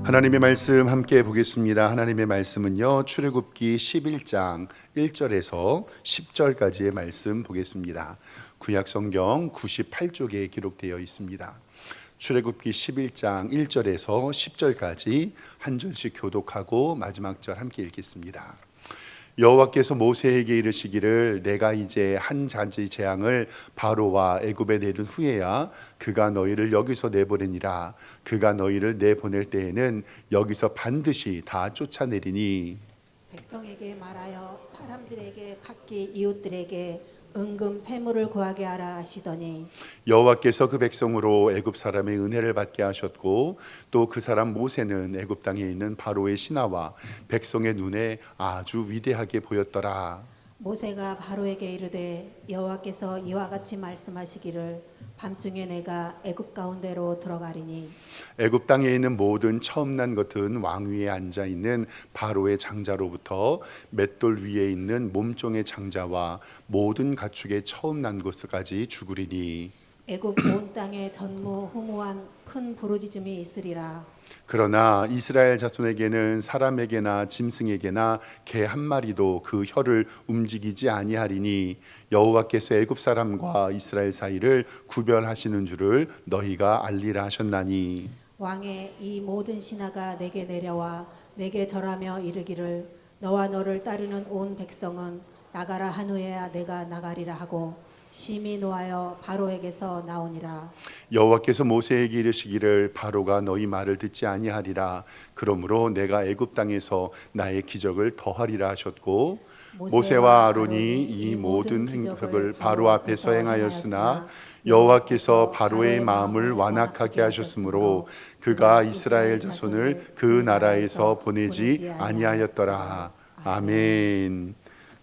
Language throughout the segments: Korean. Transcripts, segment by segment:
하나님의 말씀 함께 보겠습니다. 하나님의 말씀은요, 출애굽기 11장 1절에서 10절까지의 말씀 보겠습니다. 구약 성경 98쪽에 기록되어 있습니다. 출애굽기 11장 1절에서 10절까지 한 절씩 교독하고 마지막 절 함께 읽겠습니다. 여호와께서 모세에게 이르시기를 내가 이제 한 잔치 재앙을 바로와 애굽에 내린 후에야 그가 너희를 여기서 내보내니라. 그가 너희를 내보낼 때에는 여기서 반드시 다 쫓아내리니 백성에게 말하여 사람들에게 각기 이웃들에게 은금 패물을 구하게 하라 하시더니 여호와께서 그 백성으로 애굽 사람의 은혜를 받게 하셨고 또 그 사람 모세는 애굽 땅에 있는 바로의 신하와 백성의 눈에 아주 위대하게 보였더라. 모세가 바로에게 이르되 여호와께서 이와 같이 말씀하시기를 밤중에 내가 애굽 가운데로 들어가리니 애굽 땅에 있는 모든 처음 난 것은 왕 위에 앉아 있는 바로의 장자로부터 맷돌 위에 있는 몸종의 장자와 모든 가축의 처음 난 것까지 죽으리니 애굽 온 땅에 전무후무한 큰 부르짖음이 있으리라. 그러나 이스라엘 자손에게는 사람에게나 짐승에게나 개 한 마리도 그 혀를 움직이지 아니하리니 여호와께서 애굽 사람과 이스라엘 사이를 구별하시는 줄을 너희가 알리라 하셨나니 왕의 이 모든 신하가 내게 내려와 내게 절하며 이르기를 너와 너를 따르는 온 백성은 나가라 한 후에야 내가 나가리라 하고 심히 노하여 바로에게서 나오니라. 여호와께서 모세에게 이르시기를 바로가 너희 말을 듣지 아니하리라. 그러므로 내가 애굽 땅에서 나의 기적을 더하리라 하셨고 모세와 아론이 이 모든 행적을 바로 앞에서 행하였으나 여호와께서 바로의 마음을 완악하게 하셨으므로 그가 이스라엘 자손을 그 나라에서 보내지 아니하였더라. 아멘.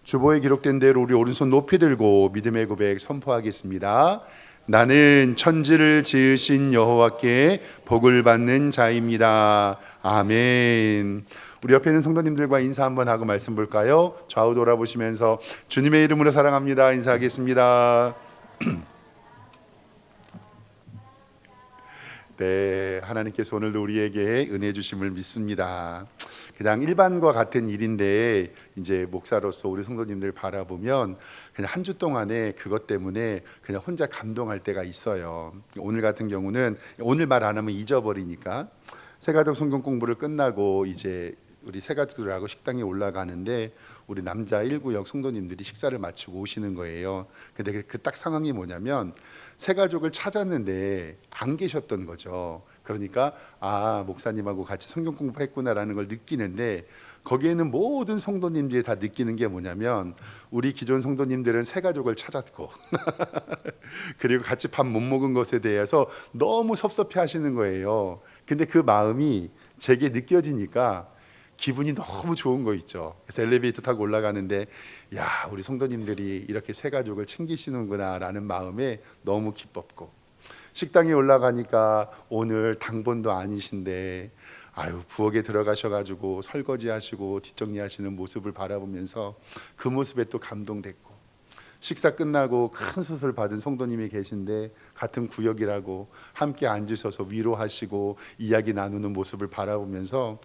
주보에 기록된 대로 우리 오른손 높이 들고 믿음의 고백 선포하겠습니다. 나는 천지를 지으신 여호와께 복을 받는 자입니다. 아멘. 우리 옆에 있는 성도님들과 인사 한번 하고 말씀 볼까요? 좌우 돌아보시면서 주님의 이름으로 사랑합니다 인사하겠습니다. 네, 하나님께서 오늘도 우리에게 은혜 주심을 믿습니다. 그냥 일반과 같은 일인데 이제 목사로서 우리 성도님들 바라보면 그냥 한 주 동안에 그것 때문에 그냥 혼자 감동할 때가 있어요. 오늘 같은 경우는 오늘 말 안 하면 잊어버리니까 새가족 성경 공부를 끝나고 이제 우리 새가족들하고 식당에 올라가는데 우리 남자 1구역 성도님들이 식사를 마치고 오시는 거예요. 근데 그 딱 상황이 뭐냐면 새가족을 찾았는데 안 계셨던 거죠. 그러니까 아, 목사님하고 같이 성경 공부했구나라는 걸 느끼는데 거기에는 모든 성도님들이 다 느끼는 게 뭐냐면 우리 기존 성도님들은 새가족을 찾았고 그리고 같이 밥 못 먹은 것에 대해서 너무 섭섭해 하시는 거예요. 근데 그 마음이 제게 느껴지니까 기분이 너무 좋은 거 있죠. 그래서 엘리베이터 타고 올라가는데 야, 우리 성도님들이 이렇게 새가족을 챙기시는구나 라는 마음에 너무 기뻤고 식당에 올라가니까 오늘 당번도 아니신데 아유, 부엌에 들어가셔가지고 설거지하시고 뒷정리하시는 모습을 바라보면서 그 모습에 또 감동됐고 식사 끝나고 큰 수술 받은 성도님이 계신데 같은 구역이라고 함께 앉으셔서 위로하시고 이야기 나누는 모습을 바라보면서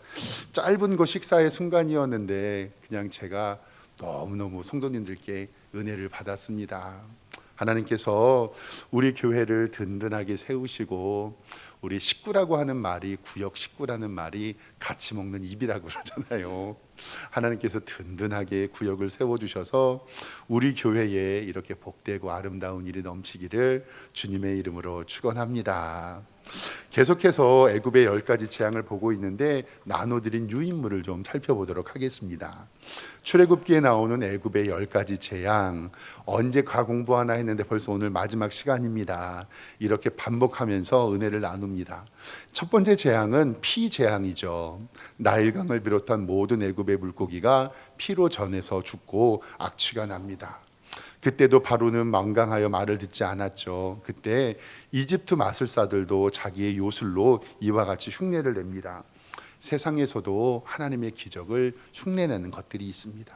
짧은 그 식사의 순간이었는데 그냥 제가 너무너무 성도님들께 은혜를 받았습니다. 하나님께서 우리 교회를 든든하게 세우시고 우리 식구라고 하는 말이 구역 식구라는 말이 같이 먹는 입이라고 그러잖아요. 하나님께서 든든하게 구역을 세워주셔서 우리 교회에 이렇게 복되고 아름다운 일이 넘치기를 주님의 이름으로 축원합니다. 계속해서 애굽의 10가지 재앙을 보고 있는데 나눠드린 유인물을 좀 살펴보도록 하겠습니다. 출애굽기에 나오는 애굽의 10가지 재앙, 언제 공부하나 했는데 벌써 오늘 마지막 시간입니다. 이렇게 반복하면서 은혜를 나눕니다. 첫 번째 재앙은 피 재앙이죠. 나일강을 비롯한 모든 애굽의 물고기가 피로 전해서 죽고 악취가 납니다. 그때도 바로는 완강하여 말을 듣지 않았죠. 그때 이집트 마술사들도 자기의 요술로 이와 같이 흉내를 냅니다. 세상에서도 하나님의 기적을 흉내내는 것들이 있습니다.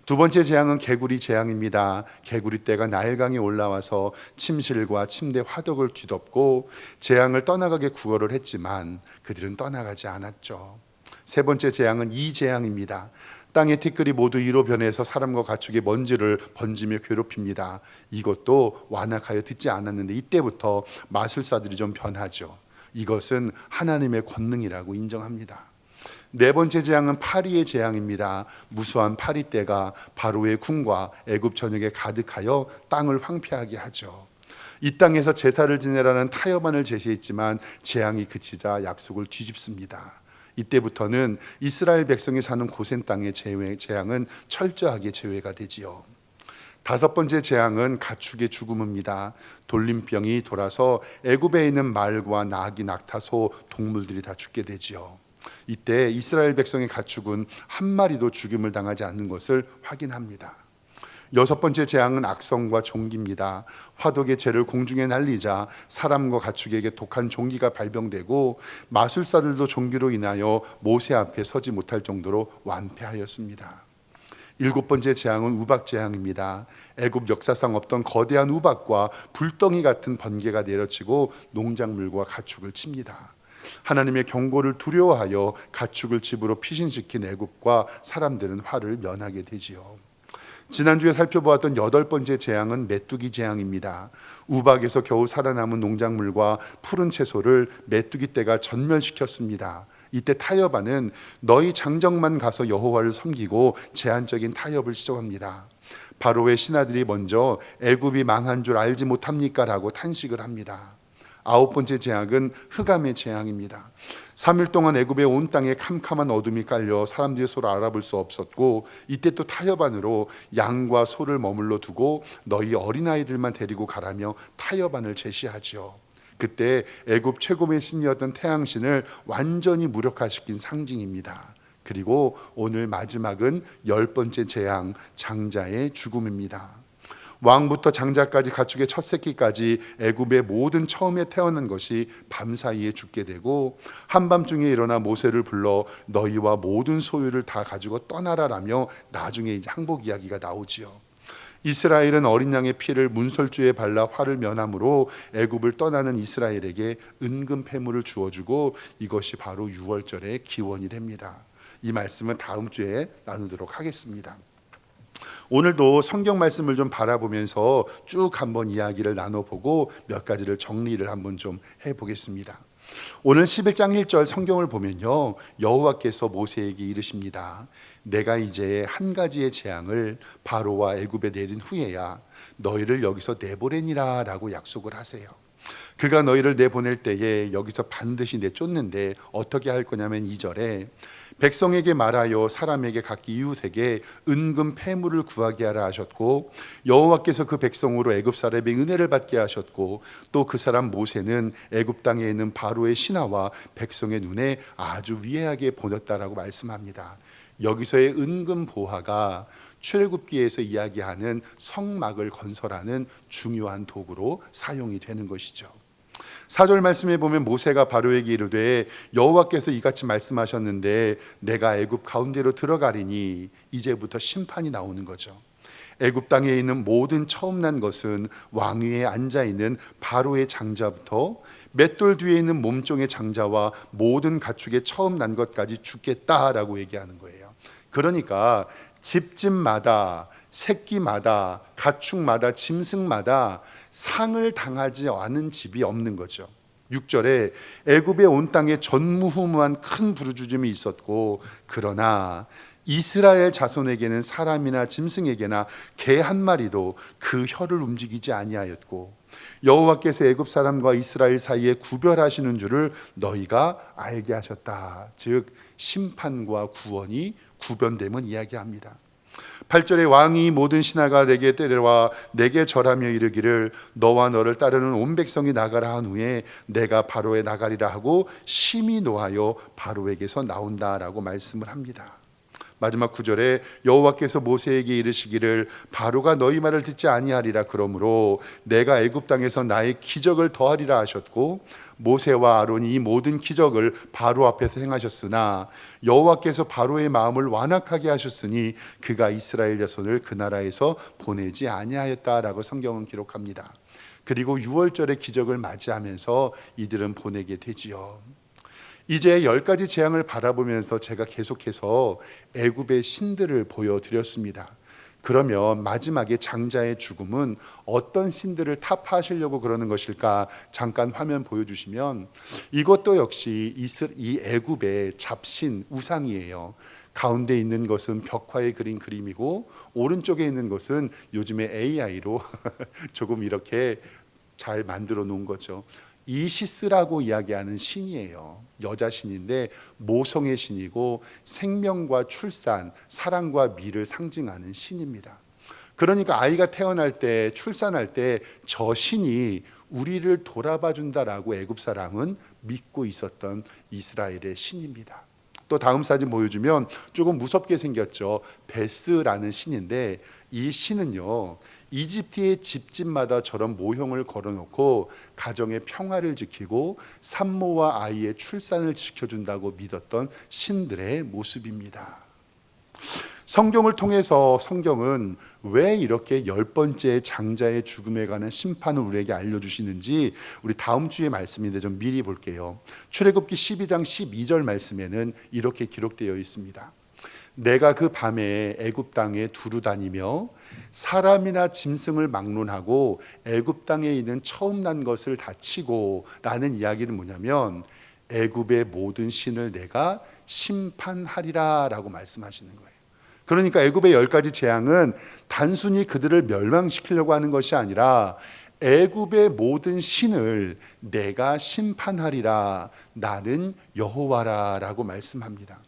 두 번째 재앙은 개구리 재앙입니다. 개구리 떼가 나일강에 올라와서 침실과 침대 화덕을 뒤덮고 재앙을 떠나가게 구걸을 했지만 그들은 떠나가지 않았죠. 세 번째 재앙은 이 재앙입니다. 땅의 티끌이 모두 이로 변해서 사람과 가축의 먼지를 번지며 괴롭힙니다. 이것도 완악하여 듣지 않았는데 이때부터 마술사들이 좀 변하죠. 이것은 하나님의 권능이라고 인정합니다. 네 번째 재앙은 파리의 재앙입니다. 무수한 파리떼가 바로의 궁과 애굽 전역에 가득하여 땅을 황폐하게 하죠. 이 땅에서 제사를 지내라는 타협안을 제시했지만 재앙이 그치자 약속을 뒤집습니다. 이때부터는 이스라엘 백성이 사는 고센 땅의 재앙은 철저하게 제외가 되지요. 다섯 번째 재앙은 가축의 죽음입니다. 돌림병이 돌아서 애굽에 있는 말과 나귀, 낙타, 소, 동물들이 다 죽게 되지요. 이때 이스라엘 백성의 가축은 한 마리도 죽임을 당하지 않는 것을 확인합니다. 여섯 번째 재앙은 악성과 종기입니다. 화덕의 재를 공중에 날리자 사람과 가축에게 독한 종기가 발병되고 마술사들도 종기로 인하여 모세 앞에 서지 못할 정도로 완패하였습니다. 일곱 번째 재앙은 우박 재앙입니다. 애굽 역사상 없던 거대한 우박과 불덩이 같은 번개가 내려치고 농작물과 가축을 칩니다. 하나님의 경고를 두려워하여 가축을 집으로 피신시킨 애굽과 사람들은 화를 면하게 되지요. 지난주에 살펴보았던 여덟 번째 재앙은 메뚜기 재앙입니다. 우박에서 겨우 살아남은 농작물과 푸른 채소를 메뚜기 떼가 전멸시켰습니다. 이때 타협안은 너희 장정만 가서 여호와를 섬기고 제한적인 타협을 시정합니다. 바로의 신하들이 먼저 애굽이 망한 줄 알지 못합니까? 라고 탄식을 합니다. 아홉 번째 재앙은 흑암의 재앙입니다. 3일 동안 애굽의 온 땅에 캄캄한 어둠이 깔려 사람들이 서로 알아볼 수 없었고 이때 또 타협안으로 양과 소를 머물러 두고 너희 어린아이들만 데리고 가라며 타협안을 제시하지요. 그때 애굽 최고의 신이었던 태양신을 완전히 무력화시킨 상징입니다. 그리고 오늘 마지막은 열 번째 재앙, 장자의 죽음입니다. 왕부터 장자까지 가축의 첫 새끼까지 애굽의 모든 처음에 태어난 것이 밤사이에 죽게 되고 한밤중에 일어나 모세를 불러 너희와 모든 소유를 다 가지고 떠나라라며 나중에 이제 항복 이야기가 나오지요. 이스라엘은 어린 양의 피를 문설주에 발라 화를 면함으로 애굽을 떠나는 이스라엘에게 은금 패물을 주어주고 이것이 바로 유월절의 기원이 됩니다. 이 말씀은 다음 주에 나누도록 하겠습니다. 오늘도 성경 말씀을 좀 바라보면서 쭉 한번 이야기를 나눠보고 몇 가지를 정리를 한번 좀 해보겠습니다. 오늘 11장 1절 성경을 보면요, 여호와께서 모세에게 이르십니다. 내가 이제 한 가지의 재앙을 바로와 애굽에 내린 후에야 너희를 여기서 내보내니라 라고 약속을 하세요. 그가 너희를 내보낼 때에 여기서 반드시 내쫓는데 어떻게 할 거냐면 2절에 백성에게 말하여 사람에게 각기 이웃에게 은금 패물을 구하게 하라 하셨고 여호와께서 그 백성으로 애굽 사람의 은혜를 받게 하셨고 또 그 사람 모세는 애굽 땅에 있는 바로의 신하와 백성의 눈에 아주 위대하게 보냈다라고 말씀합니다. 여기서의 은금 보화가 출애굽기에서 이야기하는 성막을 건설하는 중요한 도구로 사용이 되는 것이죠. 4절 말씀에 보면 모세가 바로에게 이르되 여호와께서 이같이 말씀하셨는데 내가 애굽 가운데로 들어가리니 이제부터 심판이 나오는 거죠. 애굽 땅에 있는 모든 처음 난 것은 왕위에 앉아 있는 바로의 장자부터 맷돌 뒤에 있는 몸종의 장자와 모든 가축의 처음 난 것까지 죽겠다라고 얘기하는 거예요. 그러니까 집집마다 새끼마다 가축마다 짐승마다 상을 당하지 않은 집이 없는 거죠. 6절에 애굽의 온 땅에 전무후무한 큰 부르짖음이 있었고 그러나 이스라엘 자손에게는 사람이나 짐승에게나 개 한 마리도 그 혀를 움직이지 아니하였고 여호와께서 애굽 사람과 이스라엘 사이에 구별하시는 줄을 너희가 알게 하셨다. 즉 심판과 구원이 구별됨을 이야기합니다. 8절에 왕이 모든 신하가 내게 때려와 내게 절하며 이르기를 너와 너를 따르는 온 백성이 나가라 한 후에 내가 바로에 나가리라 하고 심히 노하여 바로에게서 나온다라고 말씀을 합니다. 마지막 9절에 여호와께서 모세에게 이르시기를 바로가 너희 말을 듣지 아니하리라 그러므로 내가 애굽 땅에서 나의 기적을 더하리라 하셨고 모세와 아론이 이 모든 기적을 바로 앞에서 행하셨으나 여호와께서 바로의 마음을 완악하게 하셨으니 그가 이스라엘 자손을 그 나라에서 보내지 아니하였다라고 성경은 기록합니다. 그리고 6월절의 기적을 맞이하면서 이들은 보내게 되지요. 이제 10가지 재앙을 바라보면서 제가 계속해서 애굽의 신들을 보여드렸습니다. 그러면 마지막에 장자의 죽음은 어떤 신들을 타파하시려고 그러는 것일까? 잠깐 화면 보여주시면 이것도 역시 이 애굽의 잡신 우상이에요. 가운데 있는 것은 벽화에 그린 그림이고 오른쪽에 있는 것은 요즘에 AI로 조금 이렇게 잘 만들어 놓은 거죠. 이시스라고 이야기하는 신이에요. 여자 신인데 모성의 신이고 생명과 출산, 사랑과 미를 상징하는 신입니다. 그러니까 아이가 태어날 때, 출산할 때 저 신이 우리를 돌아봐 준다라고 애굽 사람은 믿고 있었던 이스라엘의 신입니다. 또 다음 사진 보여주면 조금 무섭게 생겼죠. 베스라는 신인데 이 신은요, 이집트의 집집마다 저런 모형을 걸어놓고 가정의 평화를 지키고 산모와 아이의 출산을 지켜준다고 믿었던 신들의 모습입니다. 성경을 통해서 성경은 왜 이렇게 10번째 장자의 죽음에 관한 심판을 우리에게 알려주시는지 우리 다음 주의 말씀인데 좀 미리 볼게요. 출애굽기 12장 12절 말씀에는 이렇게 기록되어 있습니다. 내가 그 밤에 애굽 땅에 두루 다니며 사람이나 짐승을 막론하고 애굽 땅에 있는 처음 난 것을 다 치고 라는 이야기는 뭐냐면 애굽의 모든 신을 내가 심판하리라 라고 말씀하시는 거예요. 그러니까 애굽의 10가지 재앙은 단순히 그들을 멸망시키려고 하는 것이 아니라 애굽의 모든 신을 내가 심판하리라, 나는 여호와라 라고 말씀합니다.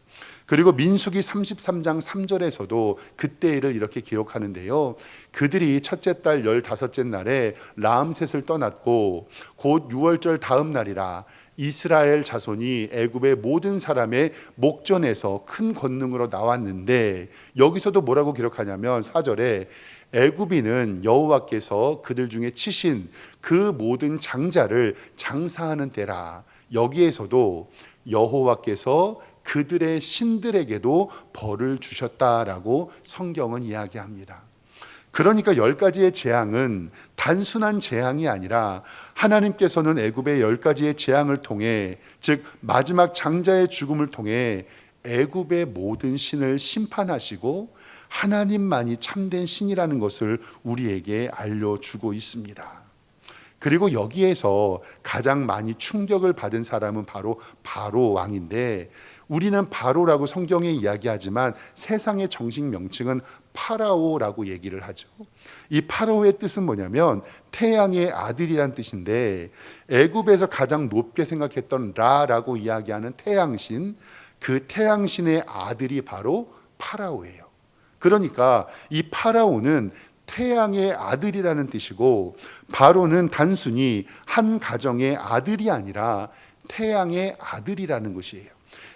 그리고 민수기 33장 3절에서도 그때 일을 이렇게 기록하는데요. 그들이 첫째 달 15째 날에 라암셋을 떠났고 곧 6월절 다음 날이라 이스라엘 자손이 애굽의 모든 사람의 목전에서 큰 권능으로 나왔는데, 여기서도 뭐라고 기록하냐면 4절에 애굽인은 여호와께서 그들 중에 치신 그 모든 장자를 장사하는 때라. 여기에서도 여호와께서 그들의 신들에게도 벌을 주셨다라고 성경은 이야기합니다. 그러니까 10가지의 재앙은 단순한 재앙이 아니라 하나님께서는 애굽의 10가지의 재앙을 통해, 즉 마지막 장자의 죽음을 통해 애굽의 모든 신을 심판하시고 하나님만이 참된 신이라는 것을 우리에게 알려주고 있습니다. 그리고 여기에서 가장 많이 충격을 받은 사람은 바로 바로 왕인데, 우리는 바로라고 성경에 이야기하지만 세상의 정식 명칭은 파라오라고 얘기를 하죠. 이 파라오의 뜻은 뭐냐면 태양의 아들이란 뜻인데, 애굽에서 가장 높게 생각했던 라라고 이야기하는 태양신, 그 태양신의 아들이 바로 파라오예요. 그러니까 이 파라오는 태양의 아들이라는 뜻이고, 바로는 단순히 한 가정의 아들이 아니라 태양의 아들이라는 것이에요.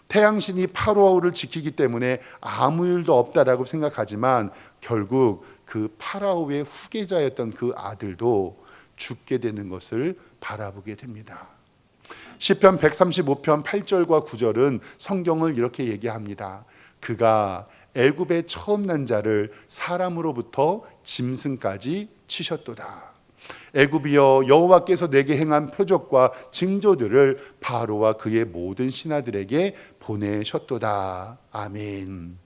태양신이 파라오를 지키기 때문에 아무 일도 없다라고 생각하지만 결국 그 파라오의 후계자였던 그 아들도 죽게 되는 것을 바라보게 됩니다. 시편 135편 8절과 9절은 성경을 이렇게 얘기합니다. 그가 애굽의 처음 난 자를 사람으로부터 짐승까지 치셨도다. 애굽이여, 여호와께서 내게 행한 표적과 징조들을 바로와 그의 모든 신하들에게 보내셨도다. 아멘.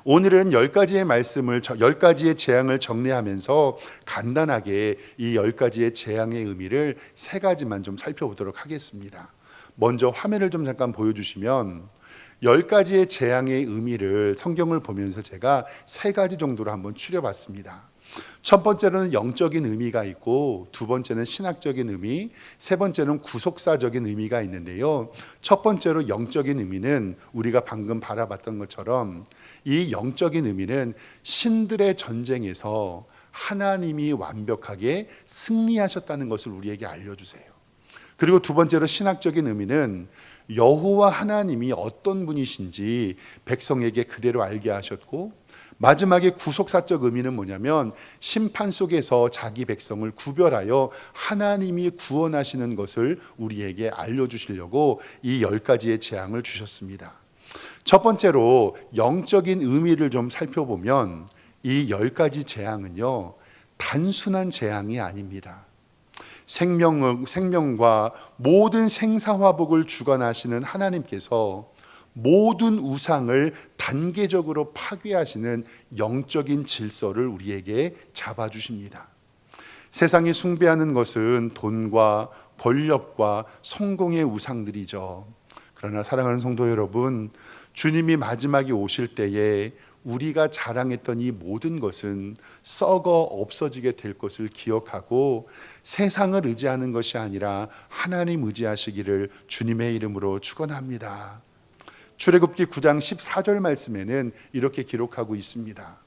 오늘은 10가지의 말씀을, 10가지의 재앙을 정리하면서 간단하게 이 10가지의 재앙의 의미를 3가지만 좀 살펴보도록 하겠습니다. 먼저 화면을 좀 잠깐 보여주시면 10가지의 재앙의 의미를 성경을 보면서 제가 3가지 정도로 한번 추려봤습니다. 첫 번째로는 영적인 의미가 있고, 두 번째는 신학적인 의미, 세 번째는 구속사적인 의미가 있는데요. 첫 번째로 영적인 의미는 우리가 방금 바라봤던 것처럼 이 영적인 의미는 신들의 전쟁에서 하나님이 완벽하게 승리하셨다는 것을 우리에게 알려주세요. 그리고 두 번째로 신학적인 의미는 여호와 하나님이 어떤 분이신지 백성에게 그대로 알게 하셨고, 마지막에 구속사적 의미는 뭐냐면 심판 속에서 자기 백성을 구별하여 하나님이 구원하시는 것을 우리에게 알려주시려고 이 10가지의 재앙을 주셨습니다. 첫 번째로 영적인 의미를 좀 살펴보면 이 10가지 재앙은요, 단순한 재앙이 아닙니다. 생명과 모든 생사화복을 주관하시는 하나님께서 모든 우상을 단계적으로 파괴하시는 영적인 질서를 우리에게 잡아주십니다. 세상이 숭배하는 것은 돈과 권력과 성공의 우상들이죠. 그러나 사랑하는 성도 여러분, 주님이 마지막에 오실 때에 우리가 자랑했던 이 모든 것은 썩어 없어지게 될 것을 기억하고 세상을 의지하는 것이 아니라 하나님 의지하시기를 주님의 이름으로 축원합니다. 출애굽기 9장 14절 말씀에는 이렇게 기록하고 있습니다.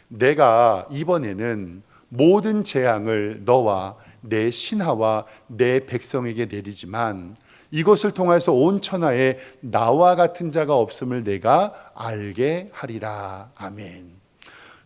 내가 이번에는 모든 재앙을 너와 내 신하와 내 백성에게 내리지만 이것을 통해서 온 천하에 나와 같은 자가 없음을 내가 알게 하리라. 아멘.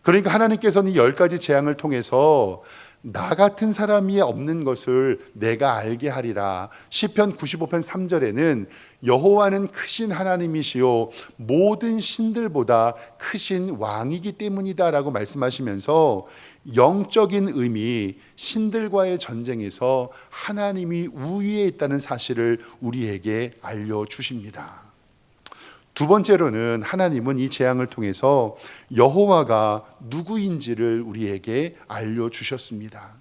그러니까 하나님께서는 이 10가지 재앙을 통해서 나 같은 사람이 없는 것을 내가 알게 하리라. 시편 95편 3절에는 여호와는 크신 하나님이시요 모든 신들보다 크신 왕이기 때문이다 라고 말씀하시면서 영적인 의미, 신들과의 전쟁에서 하나님이 우위에 있다는 사실을 우리에게 알려주십니다. 두 번째로는 하나님은 이 재앙을 통해서 여호와가 누구인지를 우리에게 알려주셨습니다.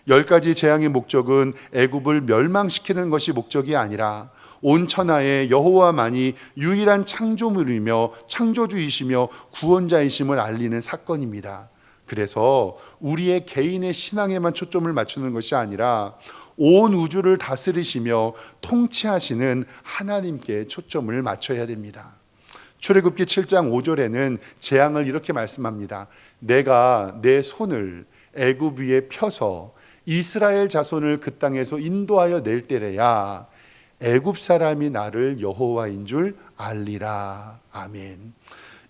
10가지 재앙의 목적은 애굽을 멸망시키는 것이 목적이 아니라 온 천하에 여호와만이 유일한 창조물이며 창조주이시며 구원자이심을 알리는 사건입니다. 그래서 우리의 개인의 신앙에만 초점을 맞추는 것이 아니라 온 우주를 다스리시며 통치하시는 하나님께 초점을 맞춰야 됩니다. 출애굽기 7장 5절에는 재앙을 이렇게 말씀합니다. 내가 내 손을 애굽 위에 펴서 이스라엘 자손을 그 땅에서 인도하여 낼 때래야 애굽 사람이 나를 여호와인 줄 알리라. 아멘.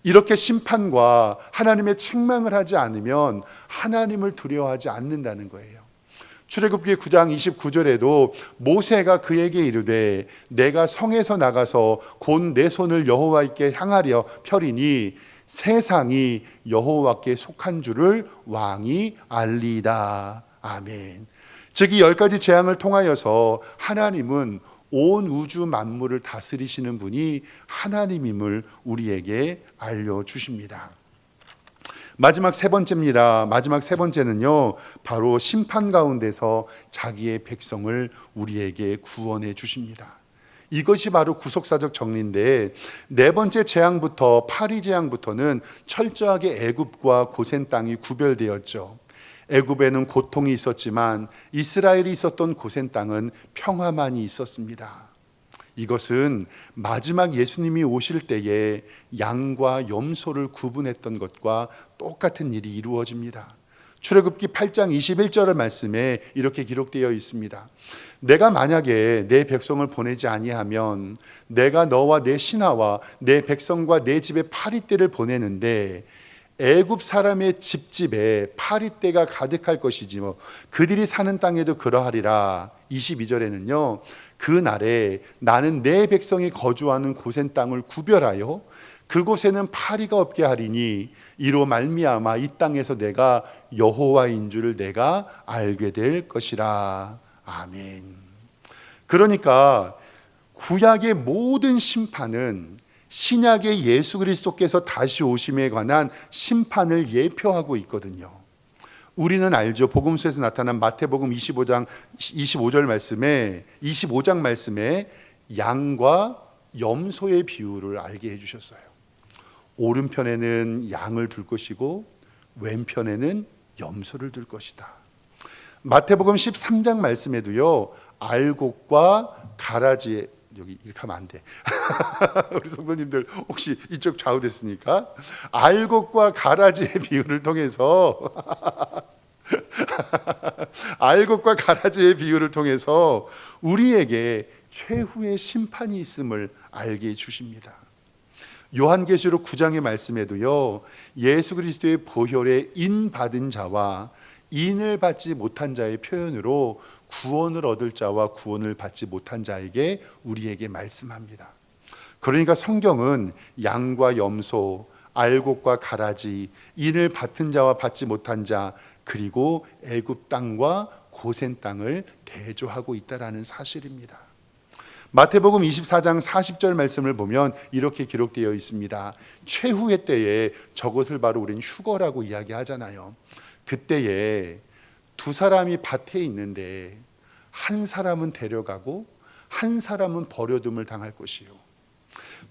이렇게 심판과 하나님의 책망을 하지 않으면 하나님을 두려워하지 않는다는 거예요. 출애굽기 9장 29절에도 모세가 그에게 이르되 내가 성에서 나가서 곧 내 손을 여호와께 향하려 펴리니 세상이 여호와께 속한 줄을 왕이 알리이다. 아멘. 즉 이 10가지 재앙을 통하여서 하나님은 온 우주 만물을 다스리시는 분이 하나님임을 우리에게 알려주십니다. 마지막 세 번째입니다. 마지막 세 번째는요, 바로 심판 가운데서 자기의 백성을 우리에게 구원해 주십니다. 이것이 바로 구속사적 정리인데, 네 번째 재앙부터 파리 재앙부터는 철저하게 애굽과 고센 땅이 구별되었죠. 애굽에는 고통이 있었지만 이스라엘이 있었던 고센 땅은 평화만이 있었습니다. 이것은 마지막 예수님이 오실 때에 양과 염소를 구분했던 것과 똑같은 일이 이루어집니다. 출애굽기 8장 21절 말씀에 이렇게 기록되어 있습니다. 내가 만약에 내 백성을 보내지 아니하면 내가 너와 내 신하와 내 백성과 내 집에 파리떼를 보내는데 애굽 사람의 집집에 파리떼가 가득할 것이지 뭐 그들이 사는 땅에도 그러하리라. 22절에는요 그 날에 나는 내 백성이 거주하는 고센 땅을 구별하여 그곳에는 파리가 없게 하리니 이로 말미암아 이 땅에서 내가 여호와인 줄을 내가 알게 될 것이라. 아멘. 그러니까 구약의 모든 심판은 신약의 예수 그리스도께서 다시 오심에 관한 심판을 예표하고 있거든요. 우리는 알죠. 복음서에서 나타난 마태복음 25장 말씀에 양과 염소의 비유를 알게 해주셨어요. 오른편에는 양을 둘 것이고 왼편에는 염소를 둘 것이다. 마태복음 13장 말씀에도요, 알곡과 가라지의, 여기 이렇게 하면 안 돼. 우리 성도님들 혹시 이쪽 좌우됐습니까? 알곡과 가라지의 비유를 통해서 알곡과 가라지의 비유를 통해서 우리에게 최후의 심판이 있음을 알게 해주십니다. 요한계시록 9장의 말씀에도요, 예수 그리스도의 보혈에 인 받은 자와 인을 받지 못한 자의 표현으로 구원을 얻을 자와 구원을 받지 못한 자에게 우리에게 말씀합니다. 그러니까 성경은 양과 염소, 알곡과 가라지, 인을 받은 자와 받지 못한 자, 그리고 애굽 땅과 고센 땅을 대조하고 있다라는 사실입니다. 마태복음 24장 40절 말씀을 보면 이렇게 기록되어 있습니다. 최후의 때에, 저것을 바로 우리는 휴거라고 이야기하잖아요. 그때에 두 사람이 밭에 있는데 한 사람은 데려가고 한 사람은 버려둠을 당할 것이요,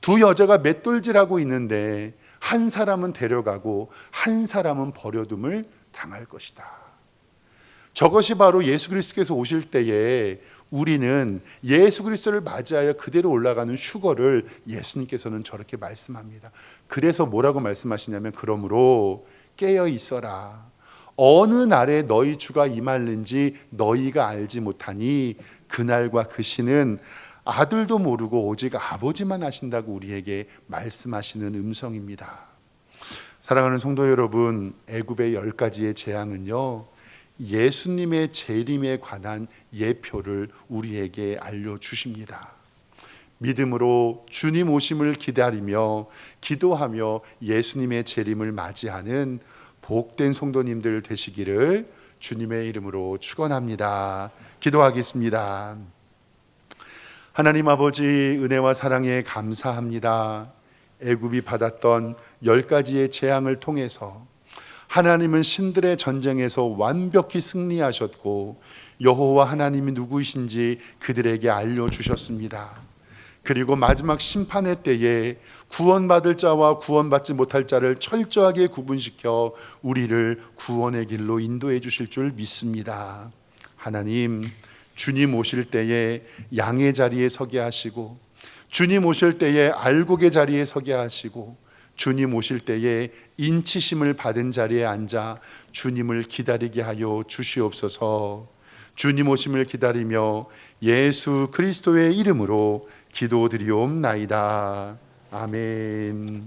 두 여자가 맷돌질하고 있는데 한 사람은 데려가고 한 사람은 버려둠을 당할 것이다. 저것이 바로 예수 그리스도께서 오실 때에 우리는 예수 그리스도를 맞이하여 그대로 올라가는 휴거를 예수님께서는 저렇게 말씀합니다. 그래서 뭐라고 말씀하시냐면, 그러므로 깨어 있어라. 어느 날에 너희 주가 임하는지 너희가 알지 못하니 그날과 그 시는 아들도 모르고 오직 아버지만 아신다고 우리에게 말씀하시는 음성입니다. 사랑하는 성도 여러분, 애굽의 10가지의 재앙은요, 예수님의 재림에 관한 예표를 우리에게 알려주십니다. 믿음으로 주님 오심을 기다리며 기도하며 예수님의 재림을 맞이하는 복된 성도님들 되시기를 주님의 이름으로 축원합니다. 기도하겠습니다. 하나님 아버지, 은혜와 사랑에 감사합니다. 애굽이 받았던 10가지의 재앙을 통해서 하나님은 신들의 전쟁에서 완벽히 승리하셨고 여호와 하나님이 누구이신지 그들에게 알려주셨습니다. 그리고 마지막 심판의 때에 구원받을 자와 구원받지 못할 자를 철저하게 구분시켜 우리를 구원의 길로 인도해 주실 줄 믿습니다. 하나님, 주님 오실 때에 양의 자리에 서게 하시고, 주님 오실 때에 알곡의 자리에 서게 하시고, 주님 오실 때에 인치심을 받은 자리에 앉아 주님을 기다리게 하여 주시옵소서. 주님 오심을 기다리며 예수 그리스도의 이름으로 기도드리옵나이다. 아멘.